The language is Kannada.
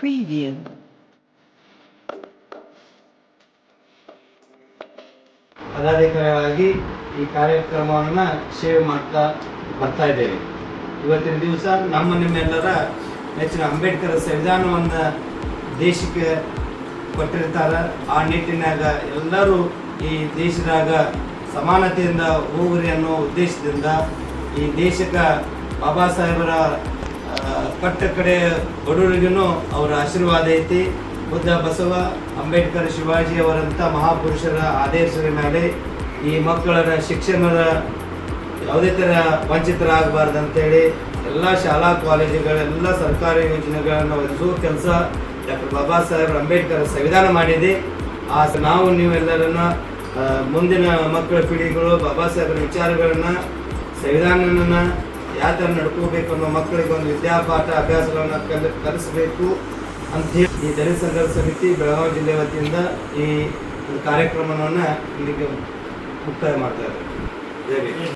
Preview. ಪದಾಧಿಕಾರಿಗಳಾಗಿ ಈ ಕಾರ್ಯಕ್ರಮವನ್ನು ಸೇವೆ ಮಾಡ್ತಾ ಬರ್ತಾ ಇದ್ದೇವೆ. ಇವತ್ತಿನ ದಿವಸ ನಿಮ್ಮೆಲ್ಲರ ನೆಚ್ಚಿನ ಅಂಬೇಡ್ಕರ್ ಸಂವಿಧಾನವನ್ನು ದೇಶಕ್ಕೆ ಕೊಟ್ಟಿರ್ತಾರೆ. ಆ ನಿಟ್ಟಿನಾಗ ಎಲ್ಲರೂ ಈ ದೇಶದಾಗ ಸಮಾನತೆಯಿಂದ ಹೋಗ್ರಿ ಅನ್ನೋ ಉದ್ದೇಶದಿಂದ ಈ ದೇಶಕ್ಕೆ ಬಾಬಾ ಸಾಹೇಬರ ಕಟ್ಟ ಕಡೆ ಬಡವರಿಗೂ ಅವರ ಆಶೀರ್ವಾದ ಐತಿ. ಬುದ್ಧ, ಬಸವ, ಅಂಬೇಡ್ಕರ್, ಶಿವಾಜಿ ಅವರಂಥ ಮಹಾಪುರುಷರ ಆದೇಶದ ಮೇಲೆ ಈ ಮಕ್ಕಳ ಶಿಕ್ಷಣದ ಯಾವುದೇ ಥರ ವಂಚಿತರಾಗಬಾರ್ದು ಅಂತೇಳಿ ಎಲ್ಲ ಶಾಲಾ ಕಾಲೇಜುಗಳೆಲ್ಲ ಸರ್ಕಾರಿ ಯೋಜನೆಗಳನ್ನು ಒದಗಿಸುವ ಕೆಲಸ ಡಾಕ್ಟರ್ ಬಾಬಾ ಸಾಹೇಬ್ ಅಂಬೇಡ್ಕರ್ ಸಂವಿಧಾನ ಮಾಡಿದೆ. ನಾವು ನೀವೆಲ್ಲರನ್ನ ಮುಂದಿನ ಮಕ್ಕಳ ಪೀಳಿಗೆಗಳು ಬಾಬಾ ಸಾಹೇಬರ ವಿಚಾರಗಳನ್ನು ಸಂವಿಧಾನವನ್ನು ಯಾವ ಥರ ನಡ್ಕೋಬೇಕು ಅನ್ನೋ ಮಕ್ಕಳಿಗೆ ಒಂದು ವಿದ್ಯಾಪಾಠ ಅಭ್ಯಾಸಗಳನ್ನು ಕಲಿಸಬೇಕು ಅಂಥೇಳಿ ಈ ದಲಿತ ಸಂಘರ್ಷ ಸಮಿತಿ ಬೆಳಗಾವಿ ಜಿಲ್ಲೆ ವತಿಯಿಂದ ಈ ಕಾರ್ಯಕ್ರಮವನ್ನು ಇಲ್ಲಿಗೆ ಮುಕ್ತಾಯ ಮಾಡ್ತಾ ಇದ್ದಾರೆ.